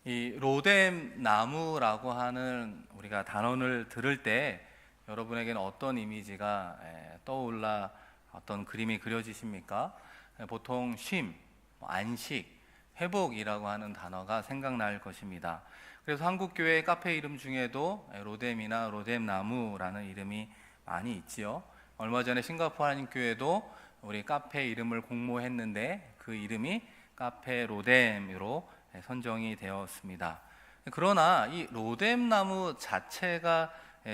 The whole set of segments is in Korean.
이 로뎀 나무라고 하는 우리가 단어를 들을 때 여러분에게는 어떤 이미지가 떠올라 어떤 그림이 그려지십니까? 보통 쉼, 안식, 회복이라고 하는 단어가 생각날 것입니다. 그래서 한국 교회 카페 이름 중에도 로뎀이나 로뎀 나무라는 이름이 많이 있지요. 얼마 전에 싱가포르 한인교회도 우리 카페 이름을 공모했는데 그 이름이 카페 로뎀으로 선정이 되었습니다. 그러나 이 로뎀 나무 자체가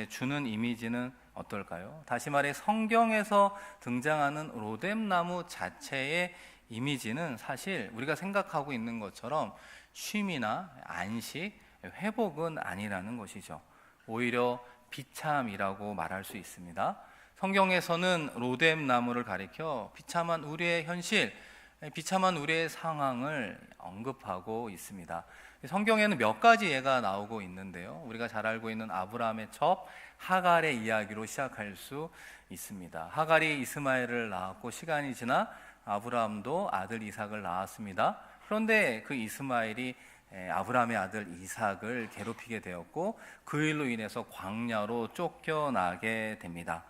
주는 이미지는 어떨까요? 다시 말해 성경에서 등장하는 로뎀 나무 자체의 이미지는 사실 우리가 생각하고 있는 것처럼 쉼이나 안식, 회복은 아니라는 것이죠. 오히려 비참이라고 말할 수 있습니다. 성경에서는 로뎀 나무를 가리켜 비참한 우리의 현실, 비참한 우리의 상황을 언급하고 있습니다. 성경에는 몇 가지 예가 나오고 있는데요. 우리가 잘 알고 있는 아브라함의 첩 하갈의 이야기로 시작할 수 있습니다. 하갈이 이스마엘을 낳았고 시간이 지나 아브라함도 아들 이삭을 낳았습니다. 그런데 그 이스마엘이 아브라함의 아들 이삭을 괴롭히게 되었고 그 일로 인해서 광야로 쫓겨나게 됩니다.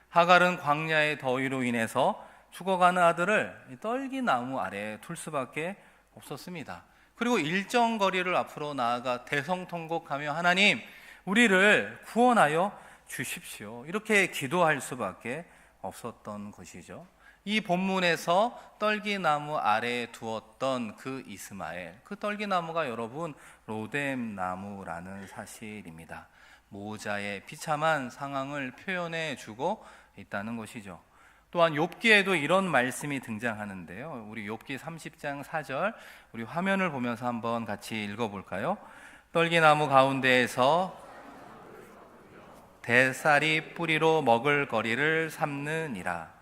하갈은 광야의 더위로 인해서 죽어가는 아들을 떨기나무 아래에 둘 수밖에 없었습니다. 그리고 일정 거리를 앞으로 나아가 대성통곡하며 하나님, 우리를 구원하여 주십시오. 이렇게 기도할 수밖에 없었던 것이죠. 이 본문에서 떨기나무 아래에 두었던 그 이스마엘, 그 떨기나무가 여러분 로뎀 나무라는 사실입니다. 모자의 비참한 상황을 표현해 주고 있다는 것이죠. 또한 욥기에도 이런 말씀이 등장하는데요. 우리 욥기 30장 4절 우리 화면을 보면서 한번 같이 읽어볼까요? 떨기나무 가운데에서 대쌀이 뿌리로 먹을 거리를 삼느니라.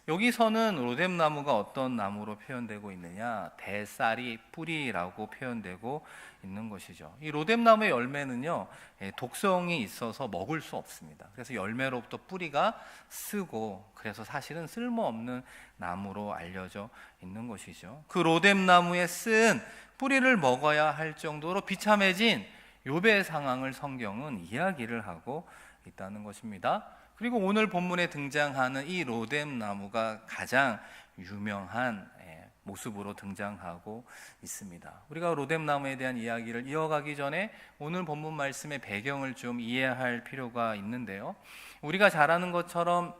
여기서는 로뎀 나무가 어떤 나무로 표현되고 있느냐? 대쌀이 뿌리라고 표현되고 있는 것이죠. 이 로뎀 나무의 열매는요, 독성이 있어서 먹을 수 없습니다. 그래서 열매로부터 뿌리가 쓰고, 그래서 사실은 쓸모없는 나무로 알려져 있는 것이죠. 그 로뎀 나무에 쓴 뿌리를 먹어야 할 정도로 비참해진 욥의 상황을 성경은 이야기를 하고 있다는 것입니다. 그리고 오늘 본문에 등장하는 이 로뎀 나무가 가장 유명한 모습으로 등장하고 있습니다. 우리가 로뎀 나무에 대한 이야기를 이어가기 전에 오늘 본문 말씀의 배경을 좀 이해할 필요가 있는데요. 우리가 잘 아는 것처럼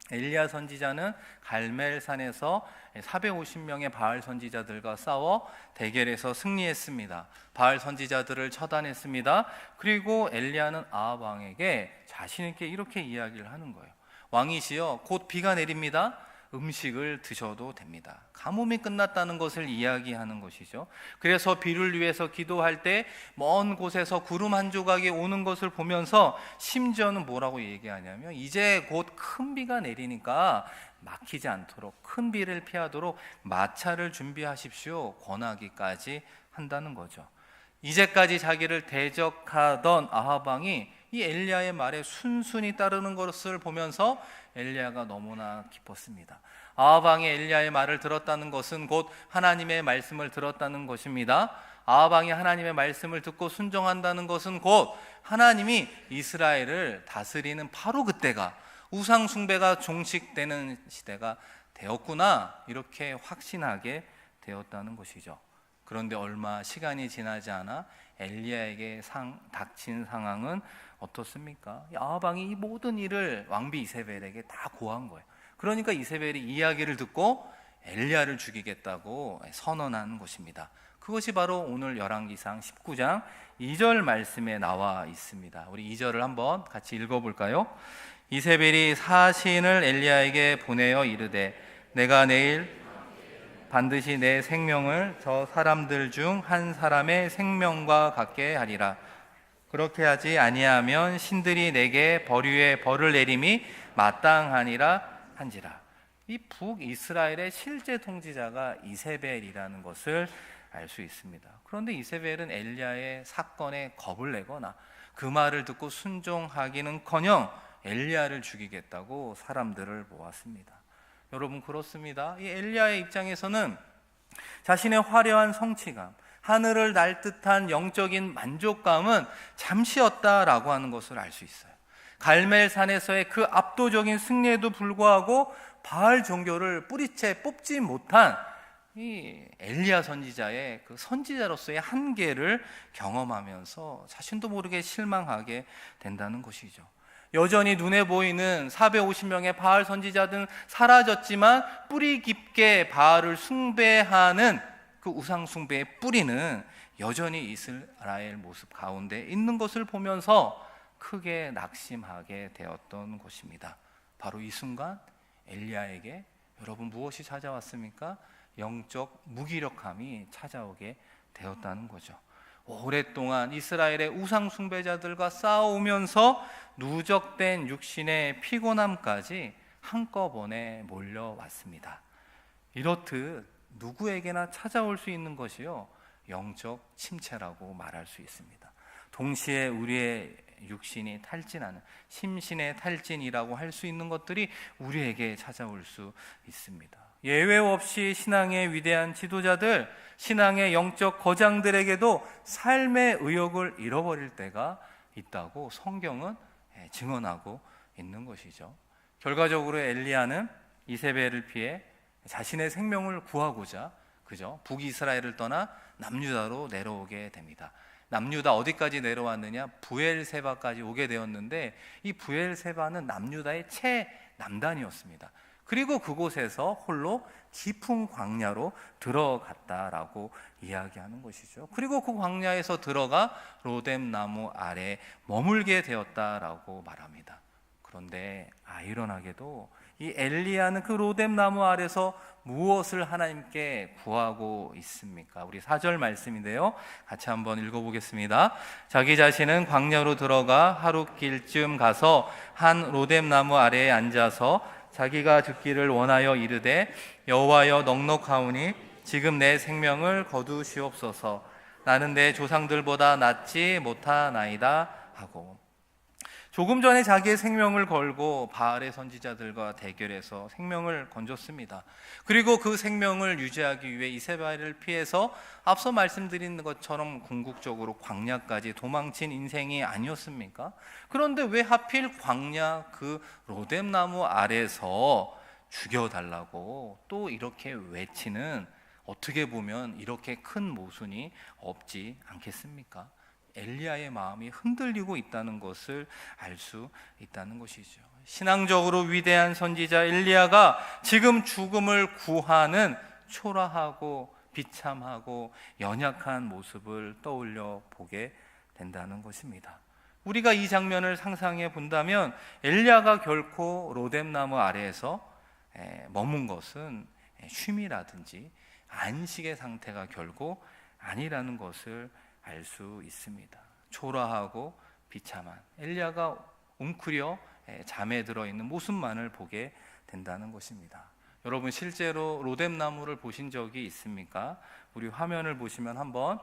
엘리야 선지자는 갈멜산에서 450명의 바알 선지자들과 싸워 대결에서 승리했습니다. 바알 선지자들을 처단했습니다. 그리고 엘리야는 아합 왕에게 자신 있게 이렇게 이야기를 하는 거예요. 왕이시여, 곧 비가 내립니다. 음식을 드셔도 됩니다. 가뭄이 끝났다는 것을 이야기하는 것이죠. 그래서 비를 위해서 기도할 때 먼 곳에서 구름 한 조각이 오는 것을 보면서 심지어는 뭐라고 얘기하냐면 이제 곧 큰 비가 내리니까 막히지 않도록 큰 비를 피하도록 마차를 준비하십시오 권하기까지 한다는 거죠. 이제까지 자기를 대적하던 아합 왕이 이 엘리야의 말에 순순히 따르는 것을 보면서 엘리야가 너무나 기뻤습니다. 아합 왕이 엘리야의 말을 들었다는 것은 곧 하나님의 말씀을 들었다는 것입니다. 아합 왕이 하나님의 말씀을 듣고 순종한다는 것은 곧 하나님이 이스라엘을 다스리는 바로 그때가 우상 숭배가 종식되는 시대가 되었구나, 이렇게 확신하게 되었다는 것이죠. 그런데 얼마 시간이 지나지 않아 엘리야에게 닥친 상황은 어떻습니까? 아합 왕이 이 모든 일을 왕비 이세벨에게 다 고한 거예요. 그러니까 이세벨이 이야기를 듣고 엘리야를 죽이겠다고 선언한 것입니다. 그것이 바로 오늘 열왕기상 19장 2절 말씀에 나와 있습니다. 우리 2절을 한번 같이 읽어볼까요? 이세벨이 사신을 엘리야에게 보내어 이르되 내가 내일 반드시 내 생명을 저 사람들 중 한 사람의 생명과 같게 하리라. 그렇게 하지 아니하면 신들이 내게 벌유의 벌을 내림이 마땅하니라 한지라. 이 북이스라엘의 실제 통치자가 이세벨이라는 것을 알 수 있습니다. 그런데 이세벨은 엘리야의 사건에 겁을 내거나 그 말을 듣고 순종하기는커녕 엘리야를 죽이겠다고 사람들을 모았습니다. 여러분, 그렇습니다. 이 엘리야의 입장에서는 자신의 화려한 성취감, 하늘을 날 듯한 영적인 만족감은 잠시였다라고 하는 것을 알 수 있어요. 갈멜산에서의 그 압도적인 승리에도 불구하고 바알 종교를 뿌리채 뽑지 못한 이 엘리야 선지자의 그 선지자로서의 한계를 경험하면서 자신도 모르게 실망하게 된다는 것이죠. 여전히 눈에 보이는 450명의 바알 선지자들은 사라졌지만 뿌리 깊게 바알을 숭배하는 그 우상 숭배의 뿌리는 여전히 이스라엘 모습 가운데 있는 것을 보면서 크게 낙심하게 되었던 것입니다. 바로 이 순간 엘리야에게 여러분 무엇이 찾아왔습니까? 영적 무기력함이 찾아오게 되었다는 거죠. 오랫동안 이스라엘의 우상 숭배자들과 싸우면서 누적된 육신의 피곤함까지 한꺼번에 몰려왔습니다. 이렇듯 누구에게나 찾아올 수 있는 것이요, 영적 침체라고 말할 수 있습니다. 동시에 우리의 육신이 탈진하는 심신의 탈진이라고 할 수 있는 것들이 우리에게 찾아올 수 있습니다. 예외 없이 신앙의 위대한 지도자들, 신앙의 영적 거장들에게도 삶의 의욕을 잃어버릴 때가 있다고 성경은 증언하고 있는 것이죠. 결과적으로 엘리야는 이세벨을 피해 자신의 생명을 구하고자 북이스라엘을 떠나 남유다로 내려오게 됩니다. 남유다 어디까지 내려왔느냐? 부엘세바까지 오게 되었는데, 이 부엘세바는 남유다의 최남단이었습니다. 그리고 그곳에서 홀로 깊은 광야로 들어갔다라고 이야기하는 것이죠. 그리고 그 광야에서 들어가 로뎀 나무 아래 머물게 되었다라고 말합니다. 그런데 아이러나게도 이 엘리야는 그 로뎀 나무 아래서 무엇을 하나님께 구하고 있습니까? 우리 4절 말씀인데요, 같이 한번 읽어보겠습니다. 자기 자신은 광야로 들어가 하룻길쯤 가서 한 로뎀 나무 아래에 앉아서 자기가 듣기를 원하여 이르되, 여호와여 넉넉하오니 지금 내 생명을 거두시옵소서. 나는 내 조상들보다 낫지 못하나이다 하고, 조금 전에 자기의 생명을 걸고 바알의 선지자들과 대결해서 생명을 건졌습니다. 그리고 그 생명을 유지하기 위해 이세벨을 피해서 앞서 말씀드린 것처럼 궁극적으로 광야까지 도망친 인생이 아니었습니까? 그런데 왜 하필 광야 그 로뎀 나무 아래서 죽여달라고 또 이렇게 외치는, 어떻게 보면 이렇게 큰 모순이 없지 않겠습니까? 엘리야의 마음이 흔들리고 있다는 것을 알 수 있다는 것이죠. 신앙적으로 위대한 선지자 엘리야가 지금 죽음을 구하는 초라하고 비참하고 연약한 모습을 떠올려 보게 된다는 것입니다. 우리가 이 장면을 상상해 본다면 엘리야가 결코 로뎀 나무 아래에서 머문 것은 쉼이라든지 안식의 상태가 결코 아니라는 것을 알 수 있습니다. 초라하고 비참한 엘리야가 웅크려 잠에 들어있는 모습만을 보게 된다는 것입니다. 여러분 실제로 로뎀 나무를 보신 적이 있습니까? 우리 화면을 보시면 한번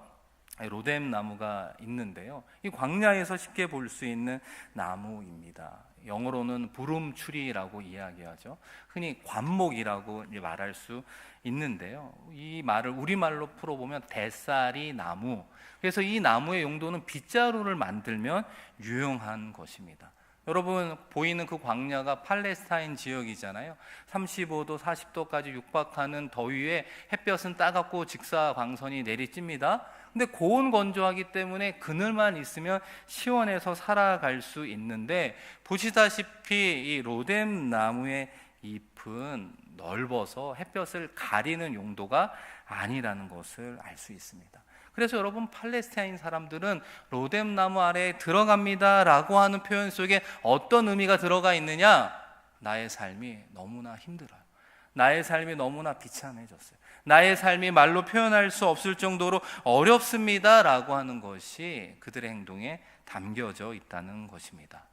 로뎀 나무가 있는데요, 이 광야에서 쉽게 볼 수 있는 나무입니다. 영어로는 부름추리라고 이야기하죠. 흔히 관목이라고 말할 수 있는데요, 이 말을 우리말로 풀어보면 대싸리 나무. 그래서 이 나무의 용도는 빗자루를 만들면 유용한 것입니다. 여러분 보이는 그 광야가 팔레스타인 지역이잖아요. 35도 40도까지 육박하는 더위에 햇볕은 따갑고 직사광선이 내리찝니다. 근데 고온 건조하기 때문에 그늘만 있으면 시원해서 살아갈 수 있는데, 보시다시피 이 로뎀 나무의 잎은 넓어서 햇볕을 가리는 용도가 아니라는 것을 알 수 있습니다. 그래서 여러분 팔레스타인 사람들은 로뎀 나무 아래에 들어갑니다 라고 하는 표현 속에 어떤 의미가 들어가 있느냐? 나의 삶이 너무나 힘들어요. 나의 삶이 너무나 비참해졌어요. 나의 삶이 말로 표현할 수 없을 정도로 어렵습니다 라고 하는 것이 그들의 행동에 담겨져 있다는 것입니다.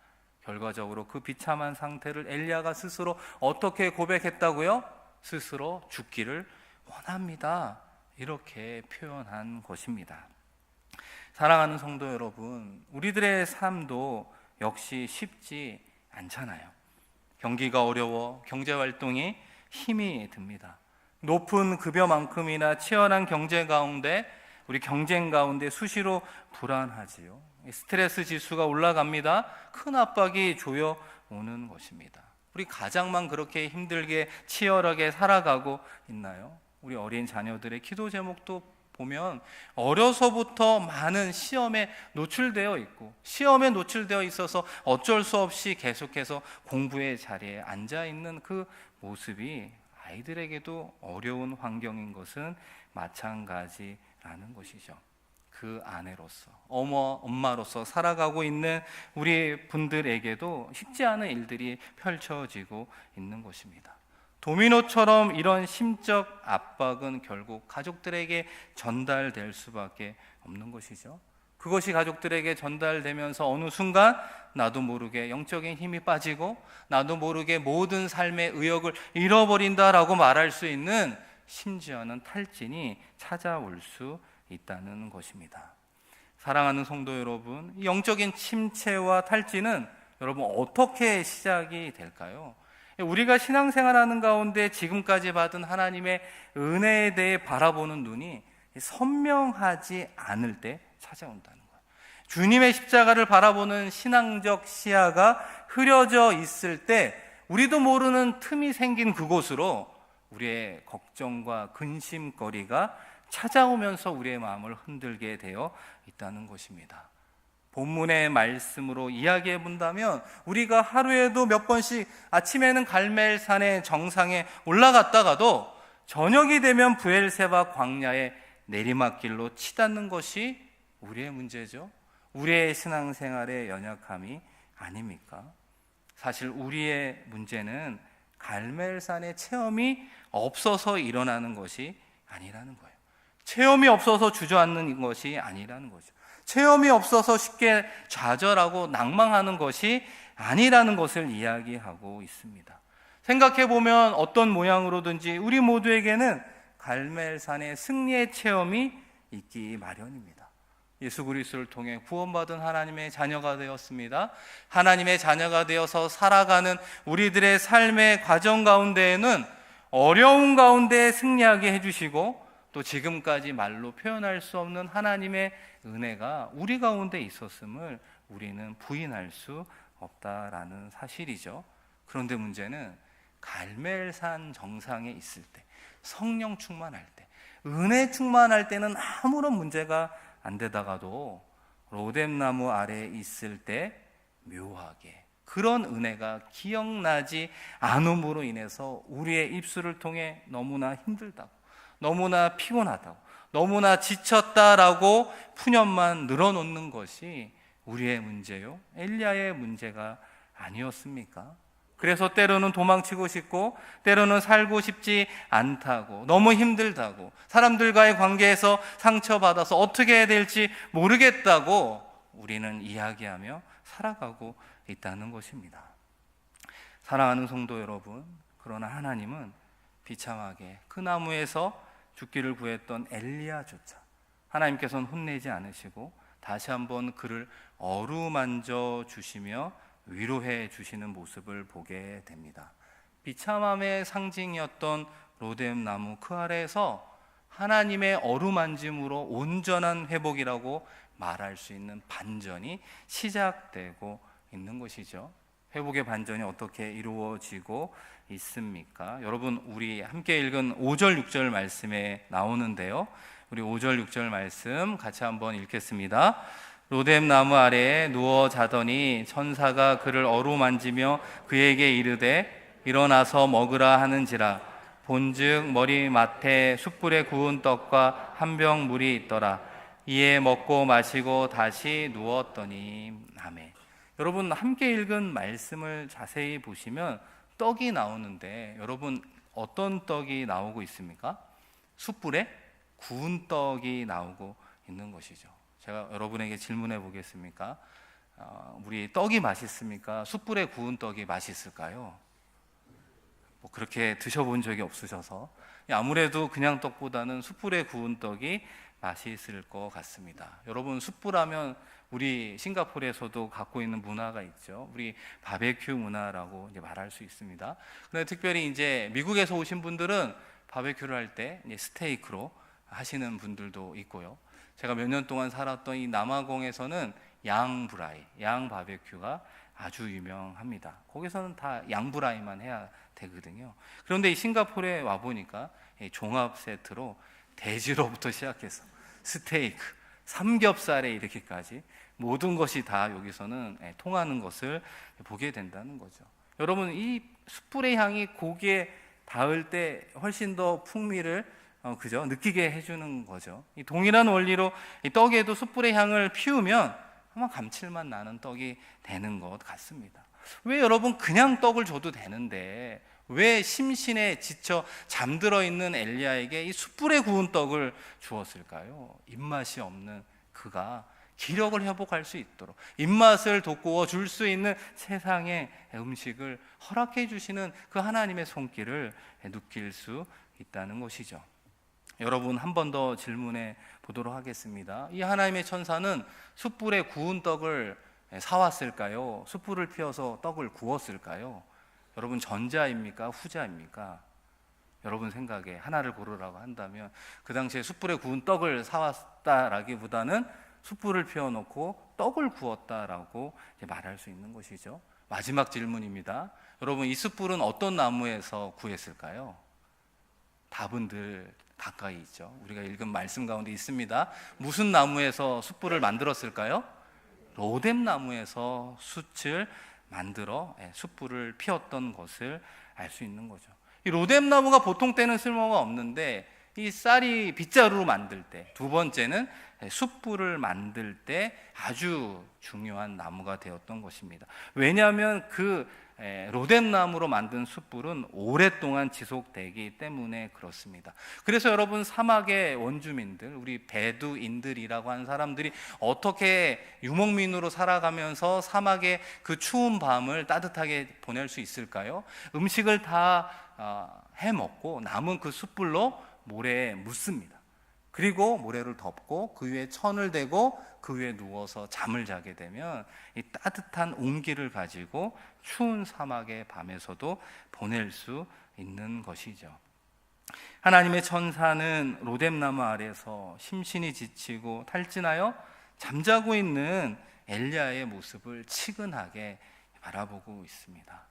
결과적으로 그 비참한 상태를 엘리야가 스스로 어떻게 고백했다고요? 스스로 죽기를 원합니다, 이렇게 표현한 것입니다. 사랑하는 성도 여러분, 우리들의 삶도 역시 쉽지 않잖아요. 경기가 어려워 경제활동이 힘이 듭니다. 높은 급여만큼이나 치열한 경제 가운데 우리 경쟁 가운데 수시로 불안하지요. 스트레스 지수가 올라갑니다. 큰 압박이 조여 오는 것입니다. 우리 가장만 그렇게 힘들게 치열하게 살아가고 있나요? 우리 어린 자녀들의 기도 제목도 보면 어려서부터 많은 시험에 노출되어 있고, 시험에 노출되어 있어서 어쩔 수 없이 계속해서 공부의 자리에 앉아 있는 그 모습이 아이들에게도 어려운 환경인 것은 마찬가지라는 것이죠. 그 아내로서, 엄마로서 살아가고 있는 우리 분들에게도 쉽지 않은 일들이 펼쳐지고 있는 것입니다. 도미노처럼 이런 심적 압박은 결국 가족들에게 전달될 수밖에 없는 것이죠. 그것이 가족들에게 전달되면서 어느 순간 나도 모르게 영적인 힘이 빠지고 나도 모르게 모든 삶의 의욕을 잃어버린다라고 말할 수 있는, 심지어는 탈진이 찾아올 수 있다는 것입니다. 사랑하는 성도 여러분, 영적인 침체와 탈진은 여러분 어떻게 시작이 될까요? 우리가 신앙생활하는 가운데 지금까지 받은 하나님의 은혜에 대해 바라보는 눈이 선명하지 않을 때 찾아온다는 거예요. 주님의 십자가를 바라보는 신앙적 시야가 흐려져 있을 때 우리도 모르는 틈이 생긴 그곳으로 우리의 걱정과 근심거리가 찾아오면서 우리의 마음을 흔들게 되어 있다는 것입니다. 본문의 말씀으로 이야기해 본다면 우리가 하루에도 몇 번씩 아침에는 갈멜산의 정상에 올라갔다가도 저녁이 되면 브엘세바 광야의 내리막길로 치닫는 것이 우리의 문제죠. 우리의 신앙생활의 연약함이 아닙니까? 사실 우리의 문제는 갈멜산의 체험이 없어서 일어나는 것이 아니라는 거예요. 체험이 없어서 주저앉는 것이 아니라는 거죠. 체험이 없어서 쉽게 좌절하고 낭망하는 것이 아니라는 것을 이야기하고 있습니다. 생각해 보면 어떤 모양으로든지 우리 모두에게는 갈멜산의 승리의 체험이 있기 마련입니다. 예수 그리스도를 통해 구원받은 하나님의 자녀가 되었습니다. 하나님의 자녀가 되어서 살아가는 우리들의 삶의 과정 가운데에는 어려운 가운데 승리하게 해주시고, 또 지금까지 말로 표현할 수 없는 하나님의 은혜가 우리 가운데 있었음을 우리는 부인할 수 없다라는 사실이죠. 그런데 문제는 갈멜산 정상에 있을 때, 성령 충만할 때, 은혜 충만할 때는 아무런 문제가 안 되다가도 로뎀나무 아래에 있을 때 묘하게 그런 은혜가 기억나지 않음으로 인해서 우리의 입술을 통해 너무나 힘들다고, 너무나 피곤하다고, 너무나 지쳤다라고 푸념만 늘어놓는 것이 우리의 문제요, 엘리야의 문제가 아니었습니까? 그래서 때로는 도망치고 싶고 때로는 살고 싶지 않다고, 너무 힘들다고, 사람들과의 관계에서 상처받아서 어떻게 해야 될지 모르겠다고 우리는 이야기하며 살아가고 있다는 것입니다. 사랑하는 성도 여러분, 그러나 하나님은 비참하게 그 나무에서 죽기를 구했던 엘리야조차 하나님께서는 혼내지 않으시고 다시 한번 그를 어루만져 주시며 위로해 주시는 모습을 보게 됩니다. 비참함의 상징이었던 로뎀나무 그 아래에서 하나님의 어루만짐으로 온전한 회복이라고 말할 수 있는 반전이 시작되고 있는 것이죠. 회복의 반전이 어떻게 이루어지고 있습니까? 여러분, 우리 함께 읽은 5절 6절 말씀에 나오는데요, 우리 5절 6절 말씀 같이 한번 읽겠습니다. 로뎀나무 아래에 누워 자더니 천사가 그를 어루만지며 그에게 이르되 일어나서 먹으라 하는지라. 본즉 머리맡에 숯불에 구운 떡과 한 병 물이 있더라. 이에 먹고 마시고 다시 누웠더니. 아멘. 여러분, 함께 읽은 말씀을 자세히 보시면 떡이 나오는데 여러분, 어떤 떡이 나오고 있습니까? 숯불에 구운 떡이 나오고 있는 것이죠. 제가 여러분에게 질문해 보겠습니까? 우리 떡이 맛있습니까? 숯불에 구운 떡이 맛있을까요? 뭐 그렇게 드셔본 적이 없으셔서 아무래도 그냥 떡보다는 숯불에 구운 떡이 맛있을 것 같습니다. 여러분, 숯불하면 우리 싱가포르에서도 갖고 있는 문화가 있죠. 우리 바베큐 문화라고 이제 말할 수 있습니다. 그런데 특별히 이제 미국에서 오신 분들은 바베큐를 할 때 스테이크로 하시는 분들도 있고요. 제가 몇 년 동안 살았던 이 남아공에서는 양브라이, 양 바베큐가 아주 유명합니다. 거기서는 다 양브라이만 해야 되거든요. 그런데 이 싱가포르에 와 보니까 종합 세트로 돼지로부터 시작해서 스테이크, 삼겹살에 이르기까지 모든 것이 다 여기서는 통하는 것을 보게 된다는 거죠. 여러분, 이 숯불의 향이 고기에 닿을 때 훨씬 더 풍미를 그죠? 느끼게 해주는 거죠. 이 동일한 원리로 이 떡에도 숯불의 향을 피우면 아마 감칠맛 나는 떡이 되는 것 같습니다. 왜 여러분 그냥 떡을 줘도 되는데 왜 심신에 지쳐 잠들어 있는 엘리야에게 이 숯불에 구운 떡을 주었을까요? 입맛이 없는 그가 기력을 회복할 수 있도록 입맛을 돋구어 줄 수 있는 세상의 음식을 허락해 주시는 그 하나님의 손길을 느낄 수 있다는 것이죠. 여러분, 한 번 더 질문해 보도록 하겠습니다. 이 하나님의 천사는 숯불에 구운 떡을 사왔을까요? 숯불을 피워서 떡을 구웠을까요? 여러분, 전자입니까? 후자입니까? 여러분 생각에 하나를 고르라고 한다면 그 당시에 숯불에 구운 떡을 사왔다라기보다는 숯불을 피워놓고 떡을 구웠다라고 말할 수 있는 것이죠. 마지막 질문입니다. 여러분, 이 숯불은 어떤 나무에서 구했을까요? 답은 늘 가까이 있죠. 우리가 읽은 말씀 가운데 있습니다. 무슨 나무에서 숯불을 만들었을까요? 로뎀 나무에서 숯을 만들어 숯불을 피웠던 것을 알 수 있는 거죠. 이 로뎀 나무가 보통 때는 쓸모가 없는데 이 쌀이 빗자루로 만들 때, 두 번째는 숯불을 만들 때 아주 중요한 나무가 되었던 것입니다. 왜냐하면 그 로뎀 나무로 만든 숯불은 오랫동안 지속되기 때문에 그렇습니다. 그래서 여러분, 사막의 원주민들, 우리 베두인들이라고 하는 사람들이 어떻게 유목민으로 살아가면서 사막의 그 추운 밤을 따뜻하게 보낼 수 있을까요? 음식을 다 해먹고 남은 그 숯불로 모래에 묻습니다. 그리고 모래를 덮고 그 위에 천을 대고 그 위에 누워서 잠을 자게 되면 이 따뜻한 온기를 가지고 추운 사막의 밤에서도 보낼 수 있는 것이죠. 하나님의 천사는 로뎀나무 아래서 심신이 지치고 탈진하여 잠자고 있는 엘리야의 모습을 치근하게 바라보고 있습니다.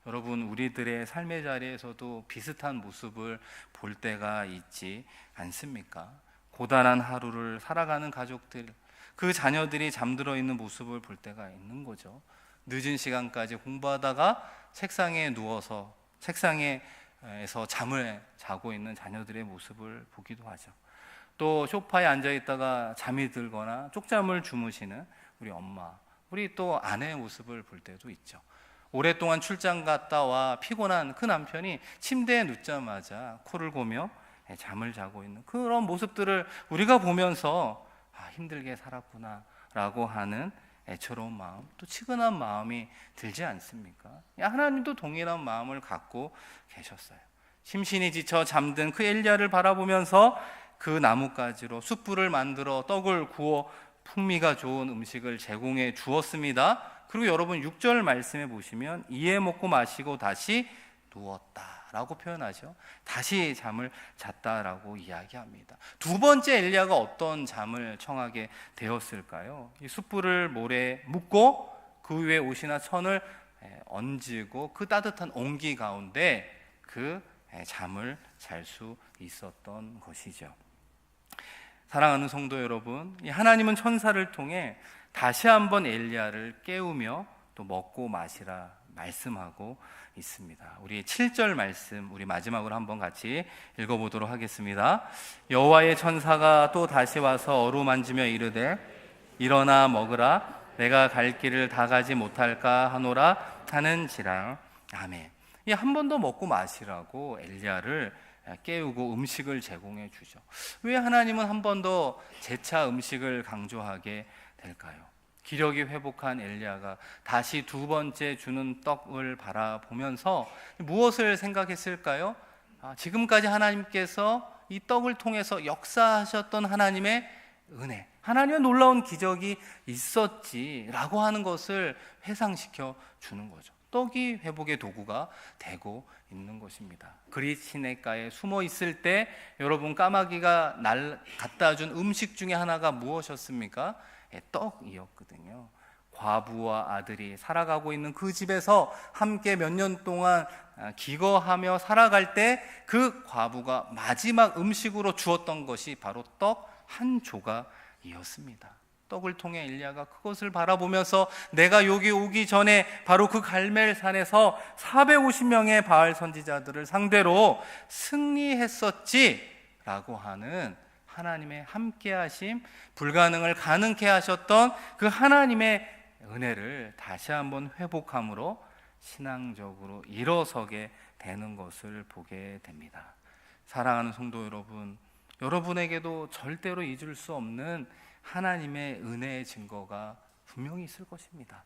여러분, 우리들의 삶의 자리에서도 비슷한 모습을 볼 때가 있지 않습니까? 고단한 하루를 살아가는 가족들, 그 자녀들이 잠들어 있는 모습을 볼 때가 있는 거죠. 늦은 시간까지 공부하다가 책상에 누워서 책상에서 잠을 자고 있는 자녀들의 모습을 보기도 하죠. 또 소파에 앉아 있다가 잠이 들거나 쪽잠을 주무시는 우리 엄마, 우리 또 아내의 모습을 볼 때도 있죠. 오랫동안 출장 갔다 와 피곤한 그 남편이 침대에 눕자마자 코를 고며 잠을 자고 있는 그런 모습들을 우리가 보면서 힘들게 살았구나 라고 하는 애처로운 마음, 또 치근한 마음이 들지 않습니까? 하나님도 동일한 마음을 갖고 계셨어요. 심신이 지쳐 잠든 그 엘리야를 바라보면서 그 나뭇가지로 숯불을 만들어 떡을 구워 풍미가 좋은 음식을 제공해 주었습니다. 그리고 여러분 6절 말씀해 보시면 이에 먹고 마시고 다시 누웠다라고 표현하죠. 다시 잠을 잤다라고 이야기합니다. 두 번째 엘리야가 어떤 잠을 청하게 되었을까요? 이 숯불을 모래에 묻고 그 위에 옷이나 천을 얹고 그 따뜻한 온기 가운데 그 잠을 잘 수 있었던 것이죠. 사랑하는 성도 여러분, 하나님은 천사를 통해 다시 한번 엘리야를 깨우며 또 먹고 마시라 말씀하고 있습니다. 우리 7절 말씀 우리 마지막으로 한번 같이 읽어보도록 하겠습니다. 여호와의 천사가 또 다시 와서 어루만지며 이르되 일어나 먹으라 내가 갈 길을 다 가지 못할까 하노라 하는지라. 아멘. 이 한 번 더 먹고 마시라고 엘리야를 깨우고 음식을 제공해 주죠. 왜 하나님은 한 번 더 재차 음식을 강조하게 될까요? 기력이 회복한 엘리야가 다시 두 번째 주는 떡을 바라보면서 무엇을 생각했을까요? 지금까지 하나님께서 이 떡을 통해서 역사하셨던 하나님의 은혜, 하나님의 놀라운 기적이 있었지라고 하는 것을 회상시켜 주는 거죠. 떡이 회복의 도구가 되고 있는 것입니다. 그릿 시내가에 숨어 있을 때 여러분 까마귀가 갖다 준 음식 중에 하나가 무엇이었습니까? 떡이었거든요. 과부와 아들이 살아가고 있는 그 집에서 함께 몇 년 동안 기거하며 살아갈 때 그 과부가 마지막 음식으로 주었던 것이 바로 떡 한 조각이었습니다. 떡을 통해 엘리야가 그것을 바라보면서 내가 여기 오기 전에 바로 그 갈멜산에서 450명의 바알 선지자들을 상대로 승리했었지 라고 하는 하나님의 함께하심, 불가능을 가능케 하셨던 그 하나님의 은혜를 다시 한번 회복함으로 신앙적으로 일어서게 되는 것을 보게 됩니다. 사랑하는 성도 여러분, 여러분에게도 절대로 잊을 수 없는 하나님의 은혜의 증거가 분명히 있을 것입니다.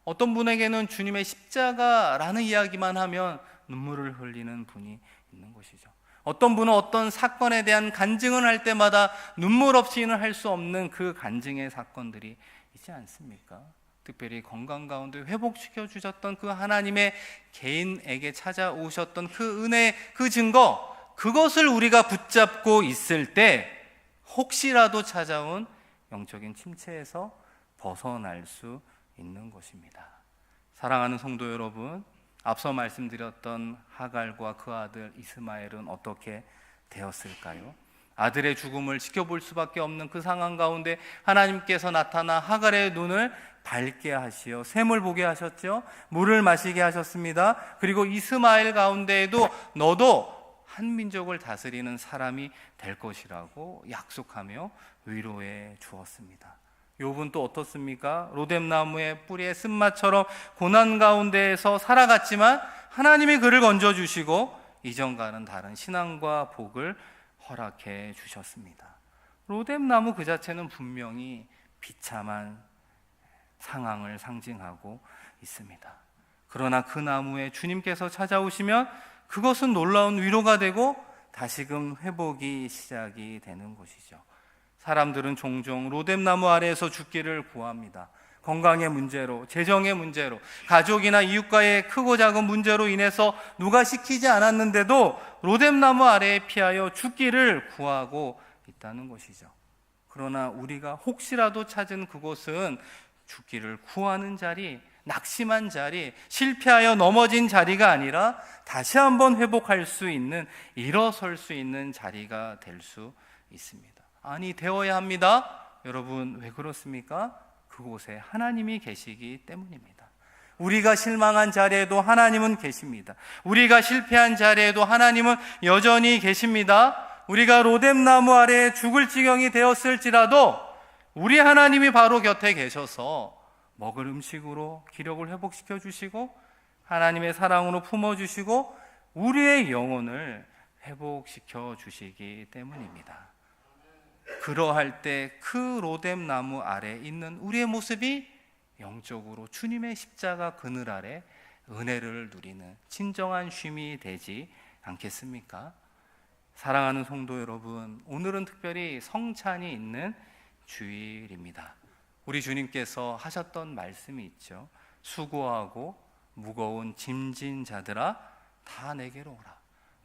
어떤 분에게는 주님의 십자가라는 이야기만 하면 눈물을 흘리는 분이 있는 것이죠. 어떤 분은 어떤 사건에 대한 간증을 할 때마다 눈물 없이는 할 수 없는 그 간증의 사건들이 있지 않습니까? 특별히 건강 가운데 회복시켜 주셨던 그 하나님의 개인에게 찾아오셨던 그 은혜, 그 증거, 그것을 우리가 붙잡고 있을 때 혹시라도 찾아온 영적인 침체에서 벗어날 수 있는 것입니다. 사랑하는 성도 여러분, 앞서 말씀드렸던 하갈과 그 아들 이스마엘은 어떻게 되었을까요? 아들의 죽음을 지켜볼 수밖에 없는 그 상황 가운데 하나님께서 나타나 하갈의 눈을 밝게 하시어 샘을 보게 하셨죠. 물을 마시게 하셨습니다. 그리고 이스마엘 가운데에도 너도 한 민족을 다스리는 사람이 될 것이라고 약속하며 위로해 주었습니다. 욥은 또 어떻습니까? 로뎀나무의 뿌리의 쓴맛처럼 고난 가운데에서 살아갔지만 하나님이 그를 건져주시고 이전과는 다른 신앙과 복을 허락해 주셨습니다. 로뎀나무 그 자체는 분명히 비참한 상황을 상징하고 있습니다. 그러나 그 나무에 주님께서 찾아오시면 그것은 놀라운 위로가 되고 다시금 회복이 시작이 되는 것이죠. 사람들은 종종 로뎀나무 아래에서 죽기를 구합니다. 건강의 문제로, 재정의 문제로, 가족이나 이웃과의 크고 작은 문제로 인해서 누가 시키지 않았는데도 로뎀나무 아래에 피하여 죽기를 구하고 있다는 것이죠. 그러나 우리가 혹시라도 찾은 그곳은 죽기를 구하는 자리, 낙심한 자리, 실패하여 넘어진 자리가 아니라 다시 한번 회복할 수 있는, 일어설 수 있는 자리가 될 수 있습니다. 아니, 되어야 합니다. 여러분, 왜 그렇습니까? 그곳에 하나님이 계시기 때문입니다. 우리가 실망한 자리에도 하나님은 계십니다. 우리가 실패한 자리에도 하나님은 여전히 계십니다. 우리가 로뎀나무 아래에 죽을 지경이 되었을지라도 우리 하나님이 바로 곁에 계셔서 먹을 음식으로 기력을 회복시켜 주시고 하나님의 사랑으로 품어주시고 우리의 영혼을 회복시켜 주시기 때문입니다. 그러할 때 그 로뎀나무 아래 있는 우리의 모습이 영적으로 주님의 십자가 그늘 아래 은혜를 누리는 진정한 쉼이 되지 않겠습니까? 사랑하는 성도 여러분, 오늘은 특별히 성찬이 있는 주일입니다. 우리 주님께서 하셨던 말씀이 있죠. 수고하고 무거운 짐진 자들아 다 내게로 오라.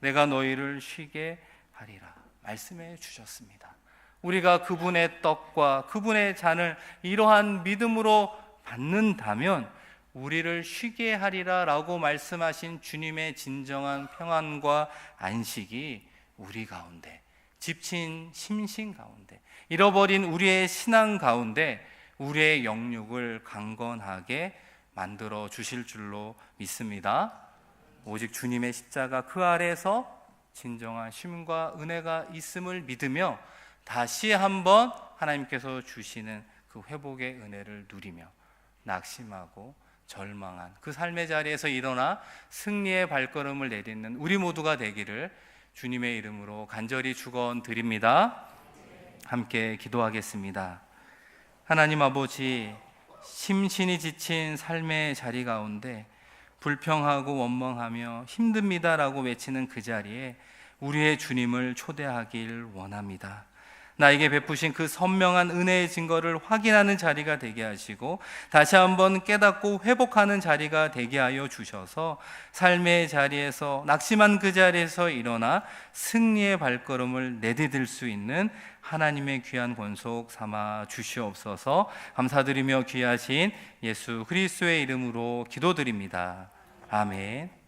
내가 너희를 쉬게 하리라. 말씀해 주셨습니다. 우리가 그분의 떡과 그분의 잔을 이러한 믿음으로 받는다면 우리를 쉬게 하리라 라고 말씀하신 주님의 진정한 평안과 안식이 우리 가운데, 지친 심신 가운데, 잃어버린 우리의 신앙 가운데 우리의 영육을 강건하게 만들어 주실 줄로 믿습니다. 오직 주님의 십자가 그 아래에서 진정한 쉼과 은혜가 있음을 믿으며 다시 한번 하나님께서 주시는 그 회복의 은혜를 누리며 낙심하고 절망한 그 삶의 자리에서 일어나 승리의 발걸음을 내딛는 우리 모두가 되기를 주님의 이름으로 간절히 축원드립니다. 함께 기도하겠습니다. 하나님 아버지, 심신이 지친 삶의 자리 가운데 불평하고 원망하며 힘듭니다라고 외치는 그 자리에 우리의 주님을 초대하길 원합니다. 나에게 베푸신 그 선명한 은혜의 증거를 확인하는 자리가 되게 하시고 다시 한번 깨닫고 회복하는 자리가 되게 하여 주셔서 삶의 자리에서 낙심한 그 자리에서 일어나 승리의 발걸음을 내디딜 수 있는 하나님의 귀한 권속 삼아 주시옵소서. 감사드리며 귀하신 예수 그리스도의 이름으로 기도드립니다. 아멘.